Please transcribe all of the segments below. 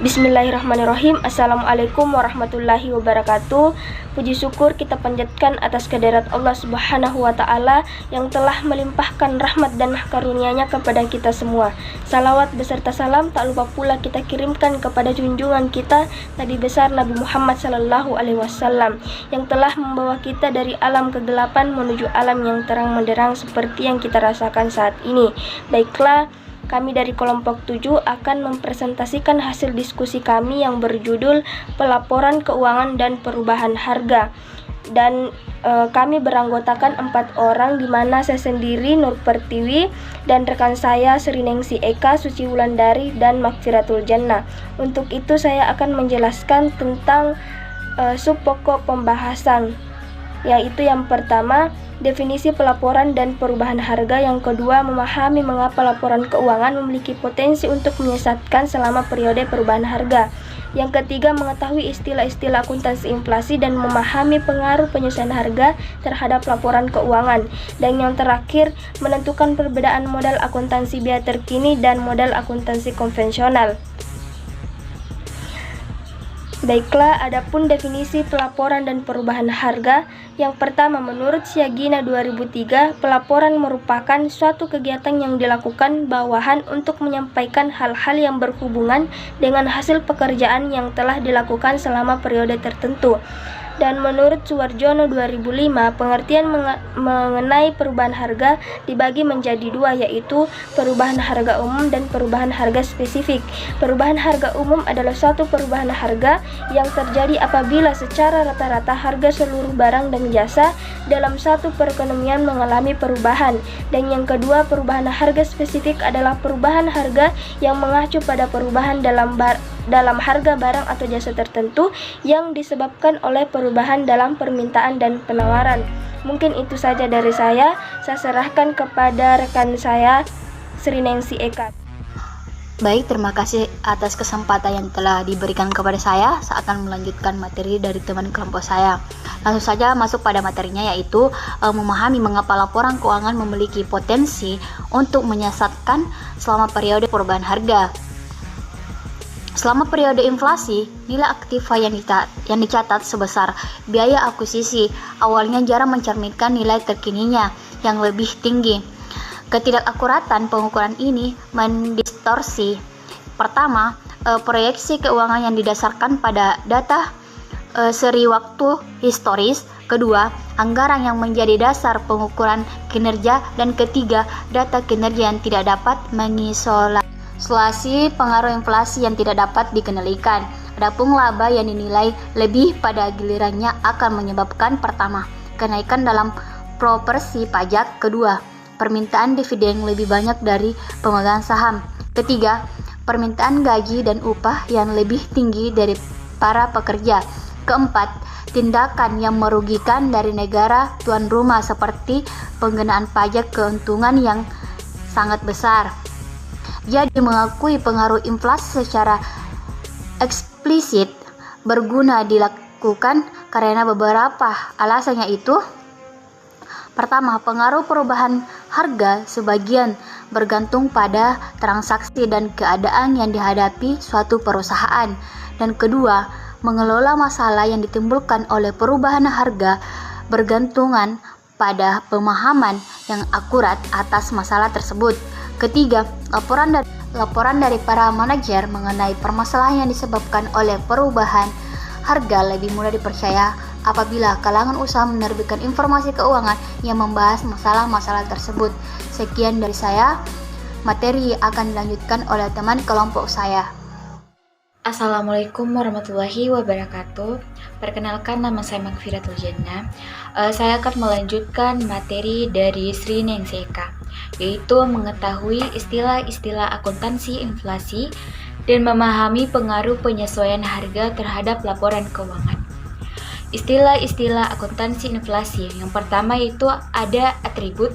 Bismillahirrahmanirrahim. Assalamualaikum warahmatullahi wabarakatuh. Puji syukur kita panjatkan atas kehadirat Allah Subhanahu wa Ta'ala yang telah melimpahkan rahmat dan karunia-Nya kepada kita semua. Salawat beserta salam tak lupa pula kita kirimkan kepada junjungan kita Nabi besar Nabi Muhammad sallallahu alaihi wasallam yang telah membawa kita dari alam kegelapan menuju alam yang terang menderang seperti yang kita rasakan saat ini. Baiklah, kami dari kelompok 7 akan mempresentasikan hasil diskusi kami yang berjudul Pelaporan Keuangan dan Perubahan Harga. Dan kami beranggotakan 4 orang, di mana saya sendiri Nur Pertiwi dan rekan saya Sri Nengsi Eka, Suci Wulandari, dan Magfiratul Jannah. Untuk itu saya akan menjelaskan tentang sub pokok pembahasan, yaitu yang pertama, definisi pelaporan dan perubahan harga. Yang kedua, memahami mengapa laporan keuangan memiliki potensi untuk menyesatkan selama periode perubahan harga. Yang ketiga, mengetahui istilah-istilah akuntansi inflasi dan memahami pengaruh penyesuaian harga terhadap laporan keuangan. Dan yang terakhir, menentukan perbedaan modal akuntansi biaya terkini dan modal akuntansi konvensional. Baiklah, adapun definisi pelaporan dan perubahan harga. Yang pertama, menurut Siagina 2003, pelaporan merupakan suatu kegiatan yang dilakukan bawahan untuk menyampaikan hal-hal yang berhubungan dengan hasil pekerjaan yang telah dilakukan selama periode tertentu. Dan menurut Suwarjono 2005, pengertian mengenai perubahan harga dibagi menjadi dua, yaitu perubahan harga umum dan perubahan harga spesifik. Perubahan harga umum adalah suatu perubahan harga yang terjadi apabila secara rata-rata harga seluruh barang dan jasa dalam satu perekonomian mengalami perubahan. Dan yang kedua, perubahan harga spesifik adalah perubahan harga yang mengacu pada perubahan dalam harga barang atau jasa tertentu yang disebabkan oleh perubahan dalam permintaan dan penawaran. Mungkin itu saja dari saya serahkan kepada rekan saya Sri Nengsi Eka. Baik, terima kasih atas kesempatan yang telah diberikan kepada saya. Saya akan melanjutkan materi dari teman kelompok saya. Langsung saja masuk pada materinya, yaitu memahami mengapa laporan keuangan memiliki potensi untuk menyesatkan selama periode perubahan harga. Selama periode inflasi, nilai aktiva yang dicatat sebesar biaya akuisisi awalnya jarang mencerminkan nilai terkininya yang lebih tinggi. Ketidakakuratan pengukuran ini mendistorsi. Pertama, proyeksi keuangan yang didasarkan pada data seri waktu historis. Kedua, anggaran yang menjadi dasar pengukuran kinerja. Dan ketiga, data kinerja yang tidak dapat mengisolasi pengaruh inflasi yang tidak dapat dikendalikan. Adapun laba yang dinilai lebih pada gilirannya akan menyebabkan pertama, kenaikan dalam proporsi pajak. Kedua, permintaan dividen lebih banyak dari pemegang saham. Ketiga, permintaan gaji dan upah yang lebih tinggi dari para pekerja. Keempat, tindakan yang merugikan dari negara tuan rumah seperti penggunaan pajak keuntungan yang sangat besar. Jadi mengakui pengaruh inflasi secara eksplisit berguna dilakukan karena beberapa alasan, yaitu pertama, pengaruh perubahan harga sebagian bergantung pada transaksi dan keadaan yang dihadapi suatu perusahaan. Dan kedua, mengelola masalah yang ditimbulkan oleh perubahan harga bergantungan pada pemahaman yang akurat atas masalah tersebut. Ketiga, laporan dari para manajer mengenai permasalahan yang disebabkan oleh perubahan harga lebih mudah dipercaya apabila kalangan usaha menerbitkan informasi keuangan yang membahas masalah-masalah tersebut. Sekian dari saya. Materi akan dilanjutkan oleh teman kelompok saya. Assalamualaikum warahmatullahi wabarakatuh. Perkenalkan, nama saya Magfiratul Jannah. Saya akan melanjutkan materi dari Sri Nengsi Eka, yaitu mengetahui istilah-istilah akuntansi inflasi dan memahami pengaruh penyesuaian harga terhadap laporan keuangan. Istilah-istilah akuntansi inflasi. Yang pertama yaitu ada atribut,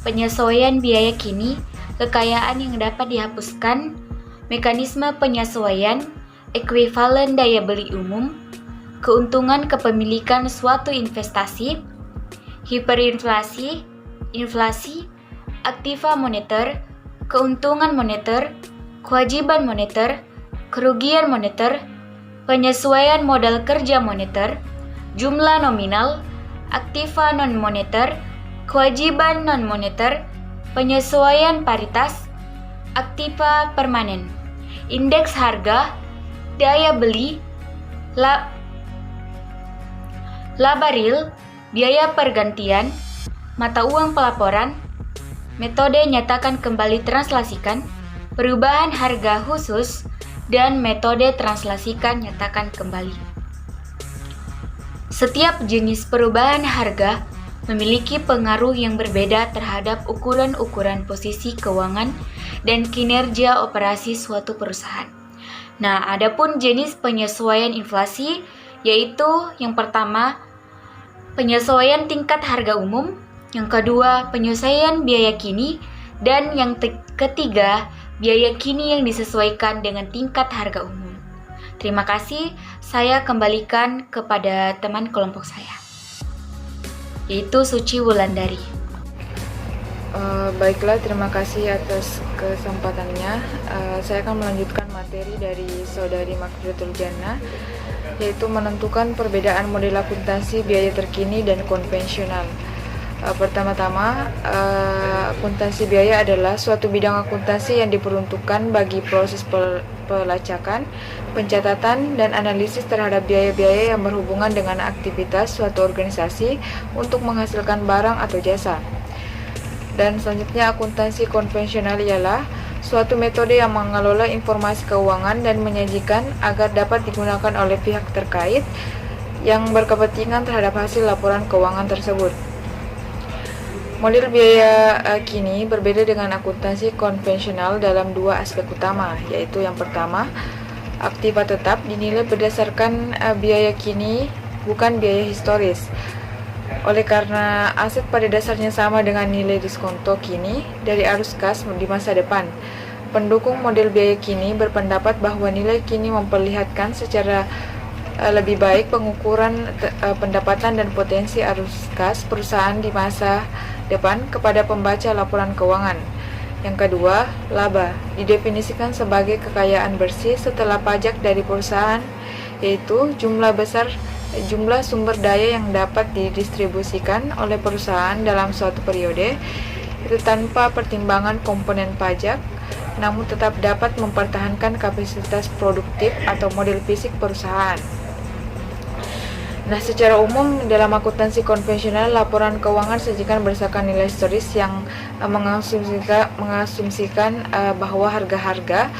penyesuaian biaya kini, kekayaan yang dapat dihapuskan, mekanisme penyesuaian, ekuivalen daya beli umum, keuntungan kepemilikan suatu investasi, hiperinflasi, inflasi, aktiva moneter, keuntungan moneter, kewajiban moneter, kerugian moneter, penyesuaian modal kerja moneter, jumlah nominal, aktiva non-moneter, kewajiban non-moneter, penyesuaian paritas, aktiva permanen, indeks harga, daya beli, laba real, biaya pergantian, mata uang pelaporan, metode nyatakan kembali translasikan, perubahan harga khusus, dan metode translasikan nyatakan kembali. Setiap jenis perubahan harga memiliki pengaruh yang berbeda terhadap ukuran-ukuran posisi keuangan dan kinerja operasi suatu perusahaan. Nah, adapun jenis penyesuaian inflasi yaitu yang pertama, penyesuaian tingkat harga umum, yang kedua, penyesuaian biaya kini, dan yang ketiga, biaya kini yang disesuaikan dengan tingkat harga umum. Terima kasih, saya kembalikan kepada teman kelompok saya, yaitu Suci Wulandari. Baiklah, terima kasih atas kesempatannya. Saya akan melanjutkan materi dari Saudari Makfiratul Jannah, yaitu menentukan perbedaan model akuntansi biaya terkini dan konvensional. Pertama-tama, akuntansi biaya adalah suatu bidang akuntansi yang diperuntukkan bagi proses pelacakan, pencatatan, dan analisis terhadap biaya-biaya yang berhubungan dengan aktivitas suatu organisasi untuk menghasilkan barang atau jasa. Dan selanjutnya, akuntansi konvensional ialah suatu metode yang mengelola informasi keuangan dan menyajikan agar dapat digunakan oleh pihak terkait yang berkepentingan terhadap hasil laporan keuangan tersebut. Model biaya kini berbeda dengan akuntansi konvensional dalam dua aspek utama, yaitu yang pertama, aktiva tetap dinilai berdasarkan biaya kini, bukan biaya historis. Oleh karena aset pada dasarnya sama dengan nilai diskonto kini dari arus kas di masa depan. Pendukung model biaya kini berpendapat bahwa nilai kini memperlihatkan secara lebih baik pengukuran pendapatan dan potensi arus kas perusahaan di masa depan kepada pembaca laporan keuangan. Yang kedua, laba didefinisikan sebagai kekayaan bersih setelah pajak dari perusahaan, yaitu jumlah sumber daya yang dapat didistribusikan oleh perusahaan dalam suatu periode, itu tanpa pertimbangan komponen pajak, namun tetap dapat mempertahankan kapasitas produktif atau model fisik perusahaan. Nah, secara umum dalam akuntansi konvensional, laporan keuangan disajikan berdasarkan nilai historis yang mengasumsikan bahwa harga-harga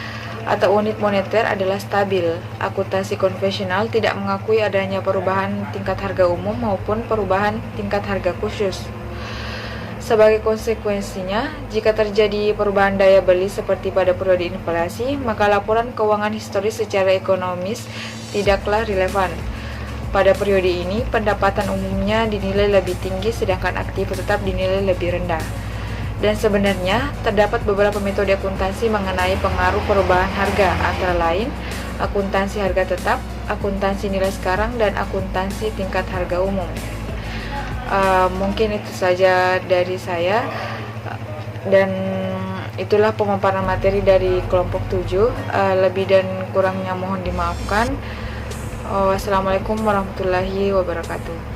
atau unit moneter adalah stabil. Akuntansi konvensional tidak mengakui adanya perubahan tingkat harga umum maupun perubahan tingkat harga khusus. Sebagai konsekuensinya, jika terjadi perubahan daya beli seperti pada periode inflasi, maka laporan keuangan historis secara ekonomis tidaklah relevan. Pada periode ini, pendapatan umumnya dinilai lebih tinggi sedangkan aktiva tetap dinilai lebih rendah. Dan sebenarnya, terdapat beberapa metode akuntansi mengenai pengaruh perubahan harga, antara lain akuntansi harga tetap, akuntansi nilai sekarang, dan akuntansi tingkat harga umum. Mungkin itu saja dari saya, dan itulah pemaparan materi dari kelompok 7. Lebih dan kurangnya mohon dimaafkan. Wassalamualaikum warahmatullahi wabarakatuh.